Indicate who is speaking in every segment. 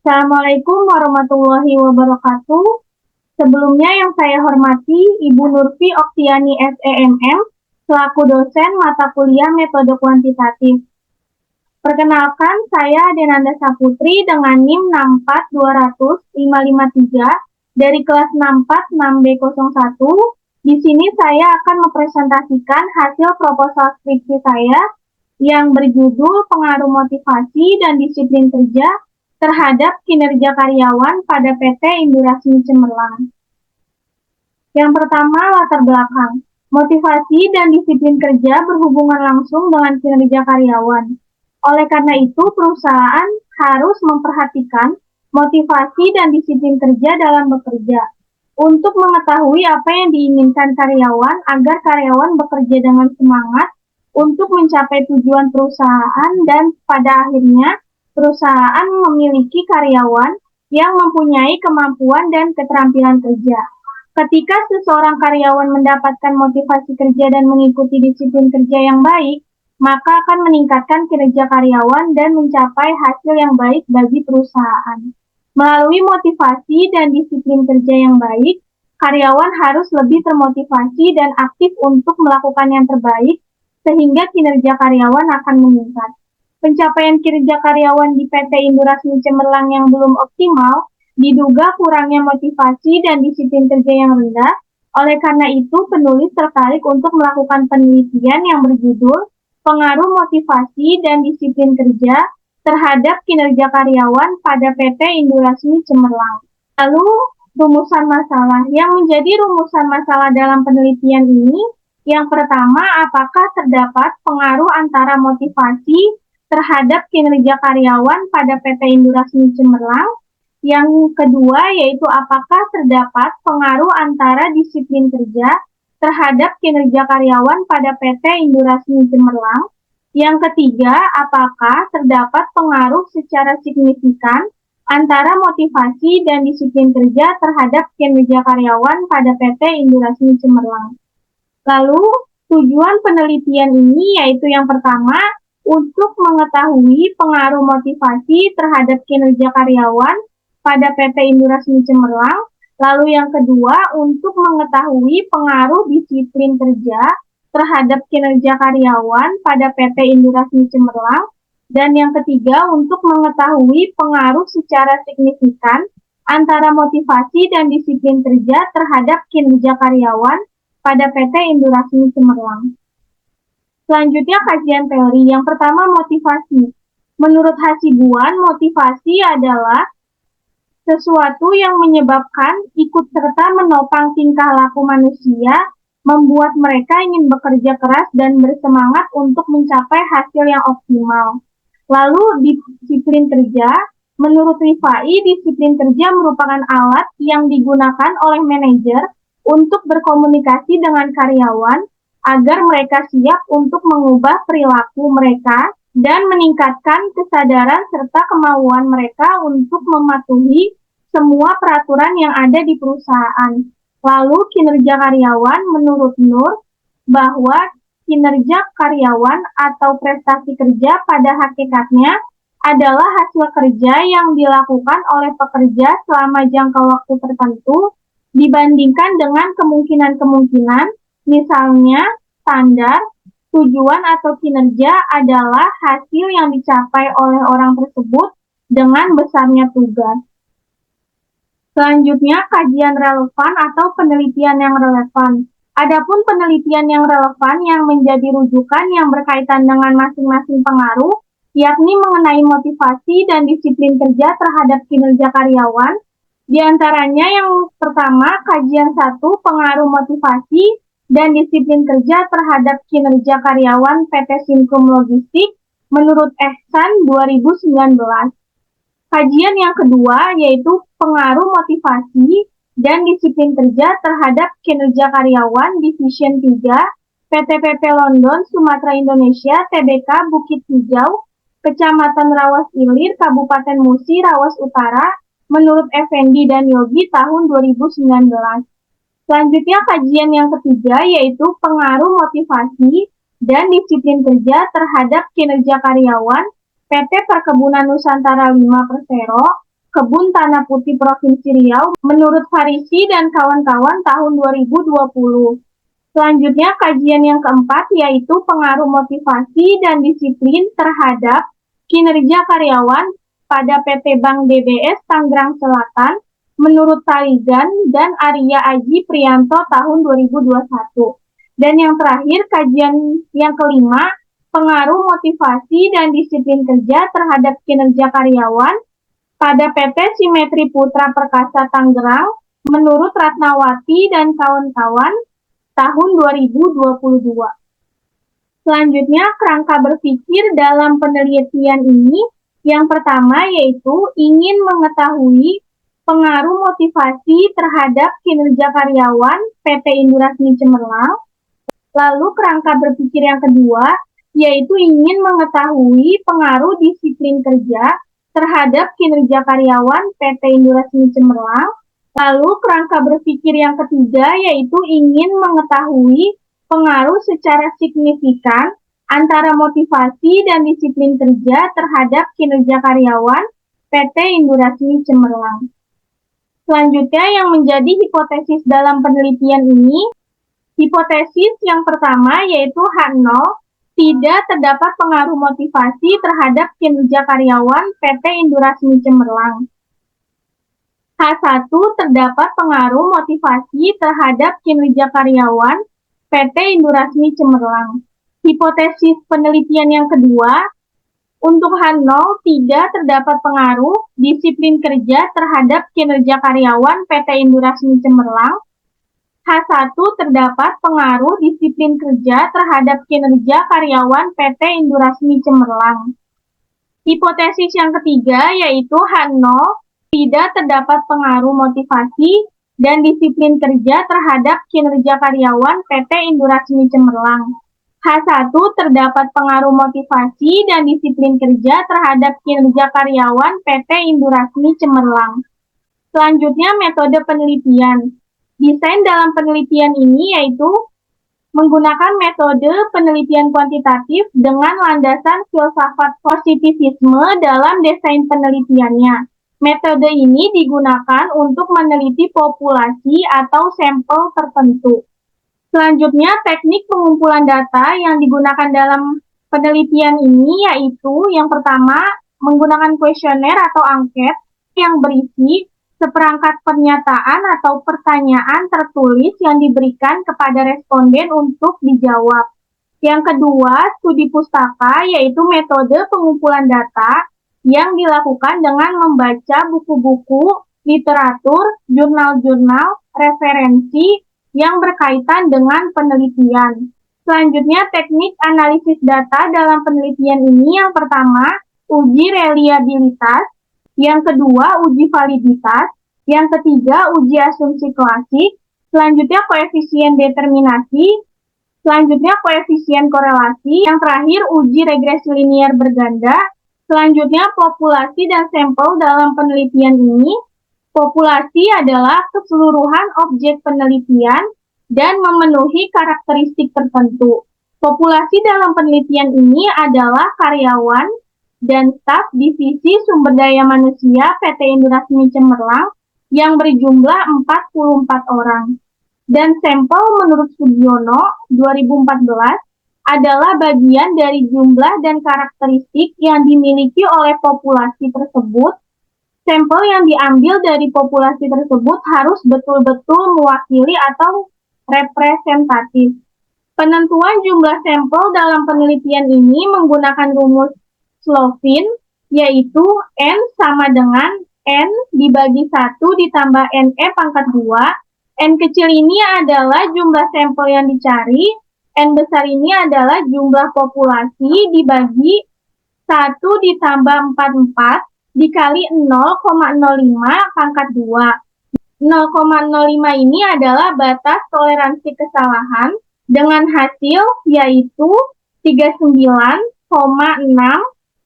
Speaker 1: Assalamualaikum warahmatullahi wabarakatuh. Sebelumnya yang saya hormati Ibu Nurfi Oktiani SEMM selaku dosen mata kuliah metode kuantitatif. Perkenalkan, saya Denanda Saputri dengan NIM 64200-553 dari kelas 646B01. Di sini saya akan mempresentasikan hasil proposal skripsi saya yang berjudul Pengaruh Motivasi dan Disiplin Kerja terhadap kinerja karyawan pada PT Indurasmi Cemerlang. Yang pertama, latar belakang. Motivasi dan disiplin kerja berhubungan langsung dengan kinerja karyawan. Oleh karena itu, perusahaan harus memperhatikan motivasi dan disiplin kerja dalam bekerja untuk mengetahui apa yang diinginkan karyawan agar karyawan bekerja dengan semangat untuk mencapai tujuan perusahaan dan pada akhirnya perusahaan memiliki karyawan yang mempunyai kemampuan dan keterampilan kerja. Ketika seseorang karyawan mendapatkan motivasi kerja dan mengikuti disiplin kerja yang baik, maka akan meningkatkan kinerja karyawan dan mencapai hasil yang baik bagi perusahaan. Melalui motivasi dan disiplin kerja yang baik, karyawan harus lebih termotivasi dan aktif untuk melakukan yang terbaik, sehingga kinerja karyawan akan meningkat. Pencapaian kinerja karyawan di PT Indurasmi Cemerlang yang belum optimal diduga kurangnya motivasi dan disiplin kerja yang rendah. Oleh karena itu, penulis tertarik untuk melakukan penelitian yang berjudul Pengaruh Motivasi dan Disiplin Kerja terhadap Kinerja Karyawan pada PT Indurasmi Cemerlang. Lalu, rumusan masalah. Yang menjadi rumusan masalah dalam penelitian ini, yang pertama, apakah terdapat pengaruh antara motivasi terhadap kinerja karyawan pada PT Indurasmi Cemerlang. Yang kedua yaitu apakah terdapat pengaruh antara disiplin kerja terhadap kinerja karyawan pada PT Indurasmi Cemerlang. Yang ketiga, apakah terdapat pengaruh secara signifikan antara motivasi dan disiplin kerja terhadap kinerja karyawan pada PT Indurasmi Cemerlang. Lalu, tujuan penelitian ini yaitu yang pertama, untuk mengetahui pengaruh motivasi terhadap kinerja karyawan pada PT Indurasmi Cemerlang. Lalu yang kedua, untuk mengetahui pengaruh disiplin kerja terhadap kinerja karyawan pada PT Indurasmi Cemerlang. Dan yang ketiga, untuk mengetahui pengaruh secara signifikan antara motivasi dan disiplin kerja terhadap kinerja karyawan pada PT Indurasmi Cemerlang. Selanjutnya kajian teori. Yang pertama motivasi. Menurut Hasibuan, motivasi adalah sesuatu yang menyebabkan ikut serta menopang tingkah laku manusia, membuat mereka ingin bekerja keras dan bersemangat untuk mencapai hasil yang optimal. Lalu disiplin kerja. Menurut Rifai, disiplin kerja merupakan alat yang digunakan oleh manajer untuk berkomunikasi dengan karyawan agar mereka siap untuk mengubah perilaku mereka dan meningkatkan kesadaran serta kemauan mereka untuk mematuhi semua peraturan yang ada di perusahaan. Lalu kinerja karyawan menurut Nur bahwa kinerja karyawan atau prestasi kerja pada hakikatnya adalah hasil kerja yang dilakukan oleh pekerja selama jangka waktu tertentu dibandingkan dengan kemungkinan-kemungkinan. Misalnya, standar, tujuan atau kinerja adalah hasil yang dicapai oleh orang tersebut dengan besarnya tugas. Selanjutnya, kajian relevan atau penelitian yang relevan. Adapun penelitian yang relevan yang menjadi rujukan yang berkaitan dengan masing-masing pengaruh, yakni mengenai motivasi dan disiplin kerja terhadap kinerja karyawan. Di antaranya yang pertama, kajian 1, pengaruh motivasi dan disiplin kerja terhadap kinerja karyawan PT Simkom Logistik menurut Ehsan 2019. Kajian yang kedua yaitu pengaruh motivasi dan disiplin kerja terhadap kinerja karyawan Division 3 PT PP London Sumatera Indonesia Tbk Bukit Hijau Kecamatan Rawas Ilir Kabupaten Musi Rawas Utara menurut Effendi dan Yogi tahun 2019. Selanjutnya kajian yang ketiga yaitu pengaruh motivasi dan disiplin kerja terhadap kinerja karyawan PT Perkebunan Nusantara 5 Persero Kebun Tanah Putih Provinsi Riau menurut Farisi dan kawan-kawan tahun 2020. Selanjutnya kajian yang keempat yaitu pengaruh motivasi dan disiplin terhadap kinerja karyawan pada PT Bank DBS Tangerang Selatan menurut Taligan dan Arya Aji Priyanto tahun 2021. Dan yang terakhir kajian yang kelima pengaruh motivasi dan disiplin kerja terhadap kinerja karyawan pada PT Simetri Putra Perkasa Tangerang menurut Ratnawati dan kawan-kawan tahun 2022. Selanjutnya, kerangka berpikir dalam penelitian ini yang pertama yaitu ingin mengetahui pengaruh motivasi terhadap kinerja karyawan PT Indurasmi Cemerlang. Lalu kerangka berpikir yang kedua yaitu ingin mengetahui pengaruh disiplin kerja terhadap kinerja karyawan PT Indurasmi Cemerlang. Lalu kerangka berpikir yang ketiga yaitu ingin mengetahui pengaruh secara signifikan antara motivasi dan disiplin kerja terhadap kinerja karyawan PT Indurasmi Cemerlang. Selanjutnya yang menjadi hipotesis dalam penelitian ini, hipotesis yang pertama yaitu H0, tidak terdapat pengaruh motivasi terhadap kinerja karyawan PT Indurasmi Cemerlang. H1 terdapat pengaruh motivasi terhadap kinerja karyawan PT Indurasmi Cemerlang. Hipotesis penelitian yang kedua, untuk H0 tidak terdapat pengaruh disiplin kerja terhadap kinerja karyawan PT Indurasmi Cemerlang. H1 terdapat pengaruh disiplin kerja terhadap kinerja karyawan PT Indurasmi Cemerlang. Hipotesis yang ketiga yaitu H0 tidak terdapat pengaruh motivasi dan disiplin kerja terhadap kinerja karyawan PT Indurasmi Cemerlang. H1 terdapat pengaruh motivasi dan disiplin kerja terhadap kinerja karyawan PT Indurasmi Cemerlang. Selanjutnya metode penelitian. Desain dalam penelitian ini yaitu menggunakan metode penelitian kuantitatif dengan landasan filsafat positivisme dalam desain penelitiannya. Metode ini digunakan untuk meneliti populasi atau sampel tertentu. Selanjutnya, teknik pengumpulan data yang digunakan dalam penelitian ini yaitu yang pertama, menggunakan kuesioner atau angket yang berisi seperangkat pernyataan atau pertanyaan tertulis yang diberikan kepada responden untuk dijawab. Yang kedua, studi pustaka yaitu metode pengumpulan data yang dilakukan dengan membaca buku-buku, literatur, jurnal-jurnal, referensi yang berkaitan dengan penelitian. Selanjutnya, teknik analisis data dalam penelitian ini yang pertama, uji reliabilitas, yang kedua, uji validitas, yang ketiga, uji asumsi klasik, selanjutnya koefisien determinasi, selanjutnya koefisien korelasi, yang terakhir, uji regresi linier berganda. Selanjutnya, populasi dan sampel dalam penelitian ini. Populasi adalah keseluruhan objek penelitian dan memenuhi karakteristik tertentu. Populasi dalam penelitian ini adalah karyawan dan staf divisi sumber daya manusia PT Indurasmi Cemerlang yang berjumlah 44 orang. Dan sampel menurut Sugiono 2014 adalah bagian dari jumlah dan karakteristik yang dimiliki oleh populasi tersebut. Sampel yang diambil dari populasi tersebut harus betul-betul mewakili atau representatif. Penentuan jumlah sampel dalam penelitian ini menggunakan rumus Slovin, yaitu N sama dengan N dibagi 1 ditambah NE pangkat 2. N kecil ini adalah jumlah sampel yang dicari, N besar ini adalah jumlah populasi dibagi 1 ditambah 44 dikali 0,05 pangkat 2. 0,05 ini adalah batas toleransi kesalahan dengan hasil yaitu 39,6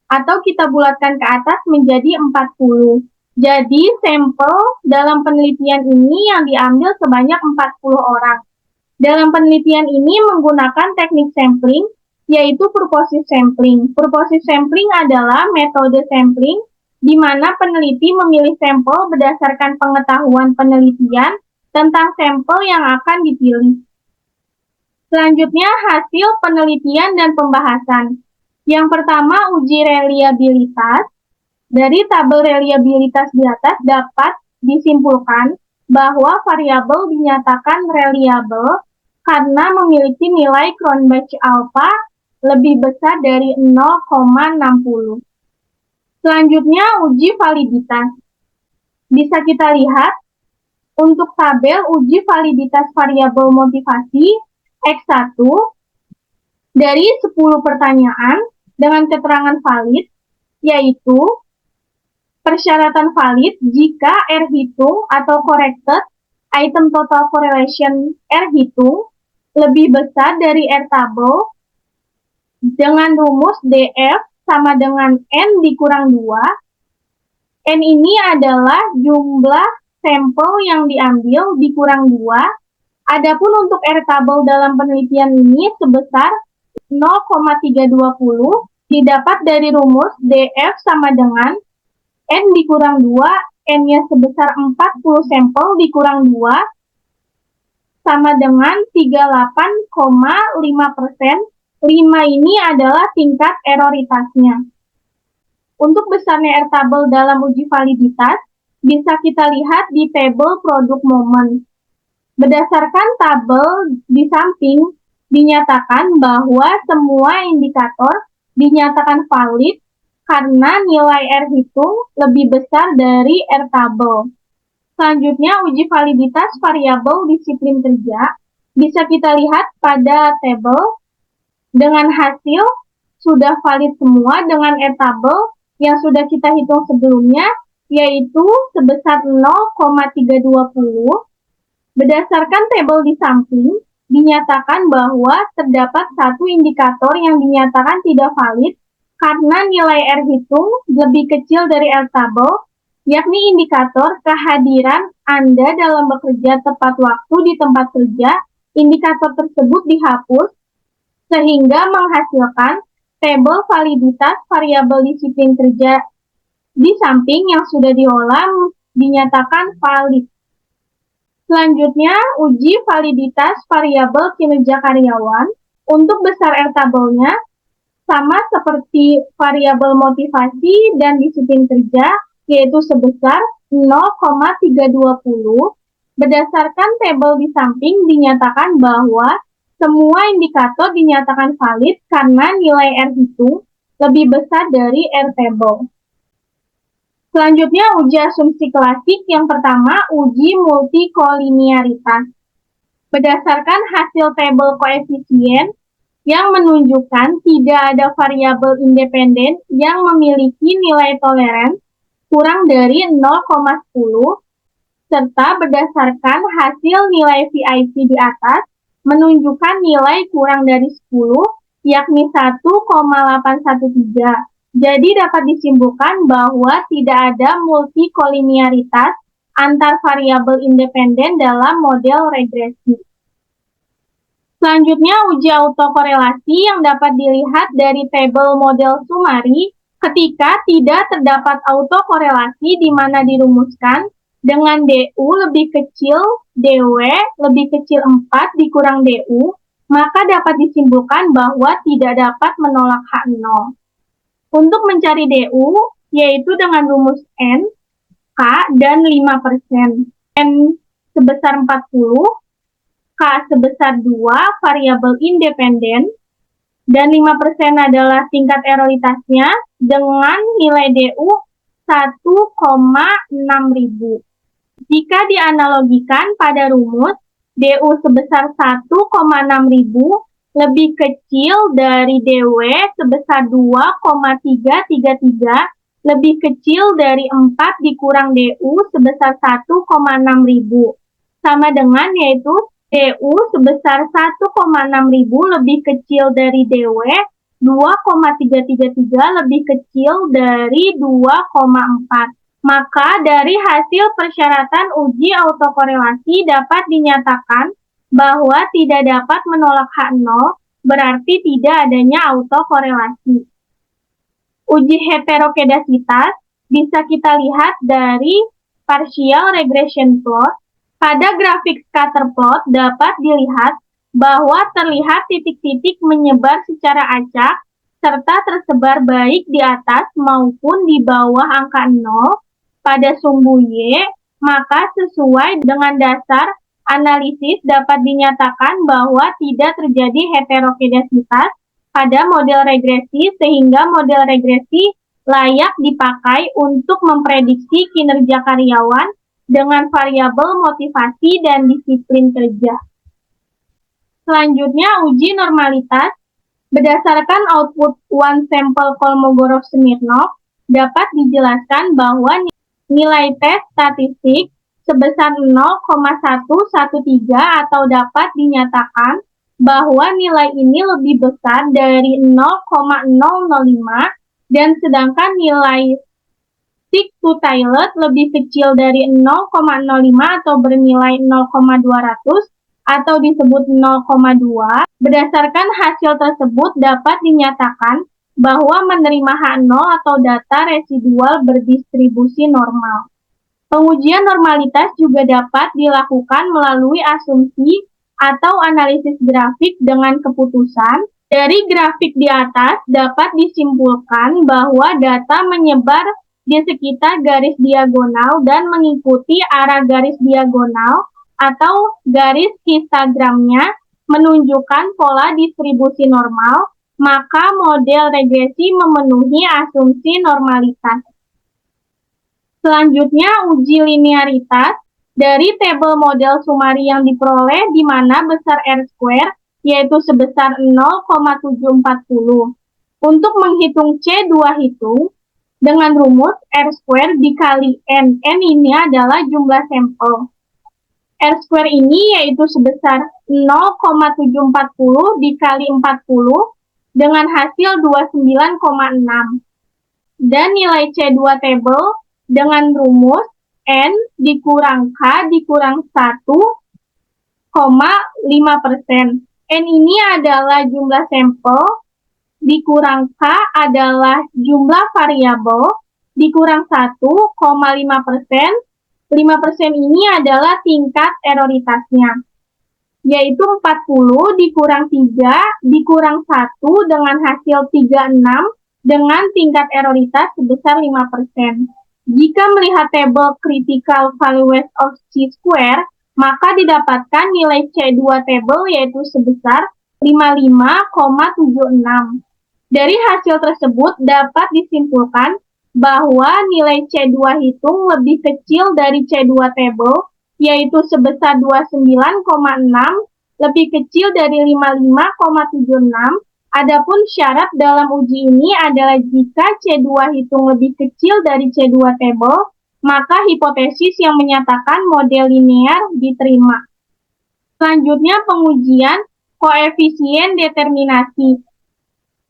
Speaker 1: atau kita bulatkan ke atas menjadi 40. Jadi sampel dalam penelitian ini yang diambil sebanyak 40 orang. Dalam penelitian ini menggunakan teknik sampling, yaitu purposive sampling. Purposive sampling adalah metode sampling di mana peneliti memilih sampel berdasarkan pengetahuan penelitian tentang sampel yang akan dipilih. Selanjutnya, hasil penelitian dan pembahasan. Yang pertama, uji reliabilitas. Dari tabel reliabilitas di atas dapat disimpulkan bahwa variabel dinyatakan reliable karena memiliki nilai Cronbach alpha lebih besar dari 0,60. Selanjutnya, uji validitas. Bisa kita lihat untuk tabel uji validitas variabel motivasi X1 dari 10 pertanyaan dengan keterangan valid, yaitu persyaratan valid jika R hitung atau corrected item total correlation R hitung lebih besar dari R tabel dengan rumus DF sama dengan N dikurang 2. N ini adalah jumlah sampel yang diambil dikurang 2. Adapun untuk R tabel dalam penelitian ini sebesar 0,320 didapat dari rumus DF sama dengan N dikurang 2, N-nya sebesar 40 sampel dikurang 2 sama dengan 38,5%. 5 ini adalah tingkat erroritasnya. Untuk besarnya R tabel dalam uji validitas, bisa kita lihat di tabel produk momen. Berdasarkan tabel di samping, dinyatakan bahwa semua indikator dinyatakan valid karena nilai R hitung lebih besar dari R tabel. Selanjutnya, uji validitas variabel disiplin kerja. Bisa kita lihat pada tabel dengan hasil sudah valid semua dengan R tabel yang sudah kita hitung sebelumnya, yaitu sebesar 0,320. Berdasarkan tabel di samping, dinyatakan bahwa terdapat satu indikator yang dinyatakan tidak valid karena nilai R hitung lebih kecil dari R tabel, yakni indikator kehadiran Anda dalam bekerja tepat waktu di tempat kerja. Indikator tersebut dihapus sehingga menghasilkan tabel validitas variabel disiplin kerja di samping yang sudah diolah dinyatakan valid. Selanjutnya, uji validitas variabel kinerja karyawan. Untuk besar R tabelnya, sama seperti variabel motivasi dan disiplin kerja, yaitu sebesar 0,320. Berdasarkan tabel di samping, dinyatakan bahwa semua indikator dinyatakan valid karena nilai R hitung lebih besar dari R tabel. Selanjutnya, uji asumsi klasik. Yang pertama, uji multikolinearitas. Berdasarkan hasil tabel koefisien yang menunjukkan tidak ada variabel independen yang memiliki nilai toleransi kurang dari 0,10, serta berdasarkan hasil nilai VIP di atas menunjukkan nilai kurang dari 10, yakni 1,813. Jadi dapat disimpulkan bahwa tidak ada multikolinearitas antar variabel independen dalam model regresi. Selanjutnya, uji autokorelasi yang dapat dilihat dari tabel model Sumari ketika tidak terdapat autokorelasi di mana dirumuskan dengan DU lebih kecil DW lebih kecil 4 dikurang DU, maka dapat disimpulkan bahwa tidak dapat menolak H0. Untuk mencari DU, yaitu dengan rumus N, K, dan 5%. N sebesar 40, K sebesar 2, variabel independen, dan 5% adalah tingkat erroritasnya dengan nilai DU 1,6000. Jika dianalogikan pada rumus, DU sebesar 1,6000 lebih kecil dari DW sebesar 2,333, lebih kecil dari 4 dikurang DU sebesar 1,6000. Sama dengan yaitu DU sebesar 1,6000 lebih kecil dari DW 2,333 lebih kecil dari 2,4. Maka dari hasil persyaratan uji autokorelasi dapat dinyatakan bahwa tidak dapat menolak H0, berarti tidak adanya autokorelasi. Uji heterokedasitas. bisa kita lihat dari partial regression plot. Pada grafik scatter plot dapat dilihat bahwa terlihat titik-titik menyebar secara acak serta tersebar baik di atas maupun di bawah angka 0 pada sumbu Y, maka sesuai dengan dasar analisis dapat dinyatakan bahwa tidak terjadi heterogenesitas pada model regresi sehingga model regresi layak dipakai untuk memprediksi kinerja karyawan dengan variabel motivasi dan disiplin kerja. Selanjutnya, uji normalitas. Berdasarkan output one sample Kolmogorov-Smirnov, dapat dijelaskan bahwa nilai tes statistik sebesar 0,113 atau dapat dinyatakan bahwa nilai ini lebih besar dari 0,005 dan sedangkan nilai stick to Taylor lebih kecil dari 0,05 atau bernilai 0,200 atau disebut 0,2. Berdasarkan hasil tersebut dapat dinyatakan bahwa menerima H0 atau data residual berdistribusi normal. Pengujian normalitas juga dapat dilakukan melalui asumsi atau analisis grafik dengan keputusan. Dari grafik di atas dapat disimpulkan bahwa data menyebar di sekitar garis diagonal dan mengikuti arah garis diagonal atau garis histogramnya menunjukkan pola distribusi normal, maka model regresi memenuhi asumsi normalitas. Selanjutnya, uji linearitas. Dari tabel model sumari yang diperoleh di mana besar R-square yaitu sebesar 0,740. Untuk menghitung C2 hitung, dengan rumus R-square dikali N. N ini adalah jumlah sampel. R-square ini yaitu sebesar 0,740 dikali 40 dengan hasil 29,6. Dan nilai C2 tabel dengan rumus N dikurang K dikurang 1,5%. N ini adalah jumlah sampel, dikurang K adalah jumlah variabel, dikurang 1,5%. 5% ini adalah tingkat eroritasnya, yaitu 40 dikurang 3 dikurang 1 dengan hasil 36 dengan tingkat eroritas sebesar 5%. Jika melihat tabel critical values of C-square, maka didapatkan nilai C2 tabel yaitu sebesar 55,76. Dari hasil tersebut dapat disimpulkan bahwa nilai C2 hitung lebih kecil dari C2 tabel, yaitu sebesar 29,6, lebih kecil dari 55,76. Adapun syarat dalam uji ini adalah jika C2 hitung lebih kecil dari C2 tabel, maka hipotesis yang menyatakan model linear diterima. Selanjutnya, pengujian koefisien determinasi.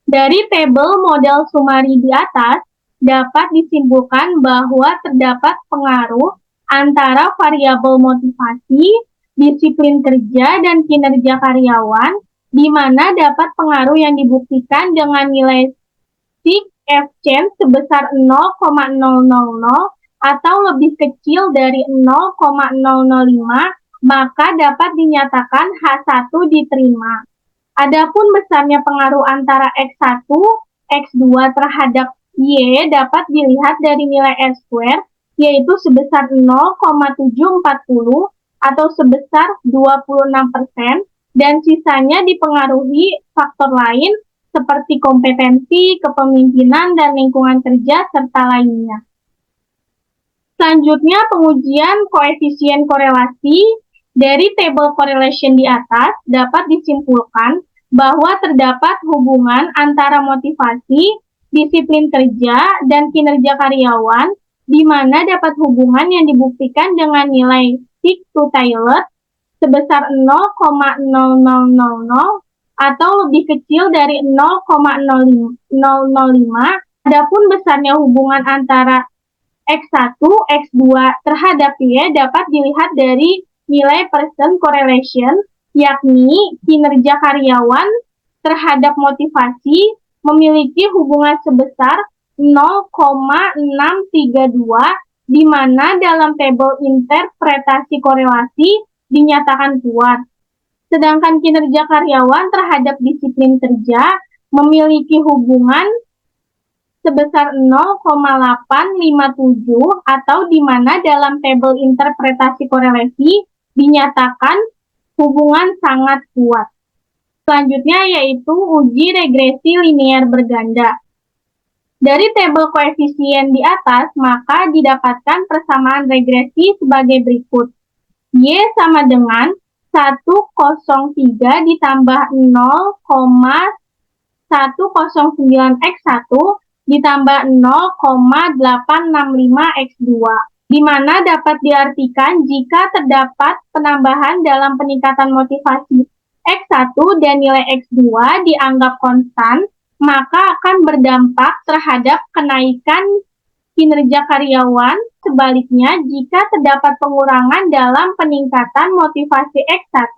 Speaker 1: Dari tabel model sumari di atas, dapat disimpulkan bahwa terdapat pengaruh antara variabel motivasi, disiplin kerja, dan kinerja karyawan, di mana dapat pengaruh yang dibuktikan dengan nilai Sig-F-change sebesar 0,000 atau lebih kecil dari 0,005, maka dapat dinyatakan H1 diterima. Adapun besarnya pengaruh antara X1, X2 terhadap Y dapat dilihat dari nilai R-square, yaitu sebesar 0,740 atau sebesar 26%, dan sisanya dipengaruhi faktor lain seperti kompetensi, kepemimpinan, dan lingkungan kerja, serta lainnya. Selanjutnya, pengujian koefisien korelasi. Dari tabel correlation di atas dapat disimpulkan bahwa terdapat hubungan antara motivasi, disiplin kerja, dan kinerja karyawan, di mana dapat hubungan yang dibuktikan dengan nilai stick to Taylor sebesar 0,0000 atau lebih kecil dari 0,005. Adapun besarnya hubungan antara X1, X2 terhadap Y dapat dilihat dari nilai person correlation, yakni kinerja karyawan terhadap motivasi memiliki hubungan sebesar 0,632, di mana dalam tabel interpretasi korelasi dinyatakan kuat. Sedangkan kinerja karyawan terhadap disiplin kerja memiliki hubungan sebesar 0,857, atau di mana dalam tabel interpretasi korelasi dinyatakan hubungan sangat kuat. Selanjutnya yaitu uji regresi linear berganda. Dari tabel koefisien di atas, maka didapatkan persamaan regresi sebagai berikut. Y sama dengan 103 ditambah 0,109x1 ditambah 0,865x2, di mana dapat diartikan jika terdapat penambahan dalam peningkatan motivasi X1 dan nilai X2 dianggap konstan, maka akan berdampak terhadap kenaikan kinerja karyawan. Sebaliknya, jika terdapat pengurangan dalam peningkatan motivasi X1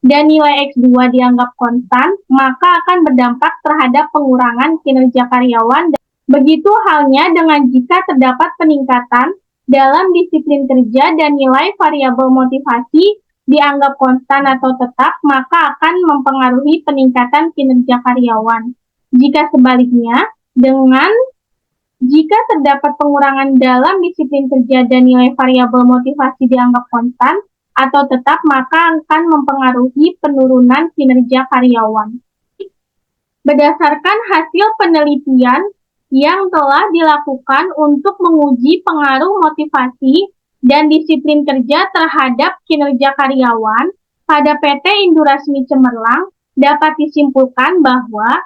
Speaker 1: dan nilai X2 dianggap konstan, maka akan berdampak terhadap pengurangan kinerja karyawan. Begitu halnya dengan jika terdapat peningkatan dalam disiplin kerja dan nilai variabel motivasi dianggap konstan atau tetap, maka akan mempengaruhi peningkatan kinerja karyawan. Jika sebaliknya, jika terdapat pengurangan dalam disiplin kerja dan nilai variabel motivasi dianggap konstan atau tetap, maka akan mempengaruhi penurunan kinerja karyawan. Berdasarkan hasil penelitian yang telah dilakukan untuk menguji pengaruh motivasi dan disiplin kerja terhadap kinerja karyawan pada PT Indurasmi Cemerlang, dapat disimpulkan bahwa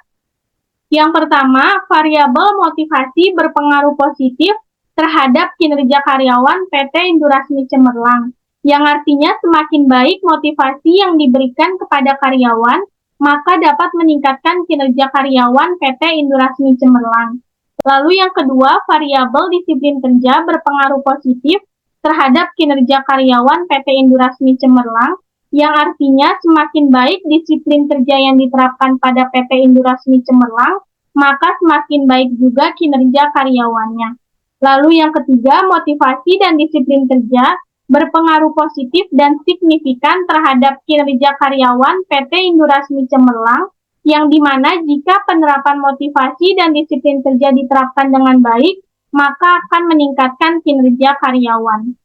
Speaker 1: yang pertama, variabel motivasi berpengaruh positif terhadap kinerja karyawan PT Indurasmi Cemerlang, yang artinya semakin baik motivasi yang diberikan kepada karyawan, maka dapat meningkatkan kinerja karyawan PT Indurasmi Cemerlang. Lalu yang kedua, variabel disiplin kerja berpengaruh positif terhadap kinerja karyawan PT Indurasmi Cemerlang, yang artinya semakin baik disiplin kerja yang diterapkan pada PT Indurasmi Cemerlang, maka semakin baik juga kinerja karyawannya. Lalu yang ketiga, motivasi dan disiplin kerja berpengaruh positif dan signifikan terhadap kinerja karyawan PT Indurasmi Cemerlang, yang dimana jika penerapan motivasi dan disiplin kerja diterapkan dengan baik, maka akan meningkatkan kinerja karyawan.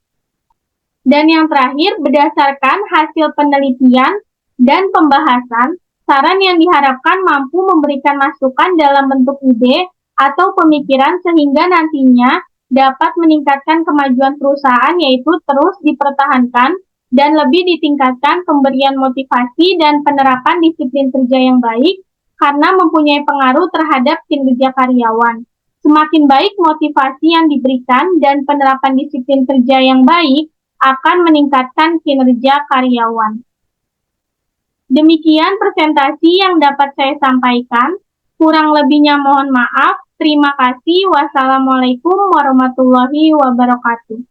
Speaker 1: Dan yang terakhir, berdasarkan hasil penelitian dan pembahasan, saran yang diharapkan mampu memberikan masukan dalam bentuk ide atau pemikiran sehingga nantinya dapat meningkatkan kemajuan perusahaan, yaitu terus dipertahankan dan lebih ditingkatkan pemberian motivasi dan penerapan disiplin kerja yang baik karena mempunyai pengaruh terhadap kinerja karyawan. Semakin baik motivasi yang diberikan dan penerapan disiplin kerja yang baik akan meningkatkan kinerja karyawan. Demikian presentasi yang dapat saya sampaikan. Kurang lebihnya mohon maaf. Terima kasih. Wassalamualaikum warahmatullahi wabarakatuh.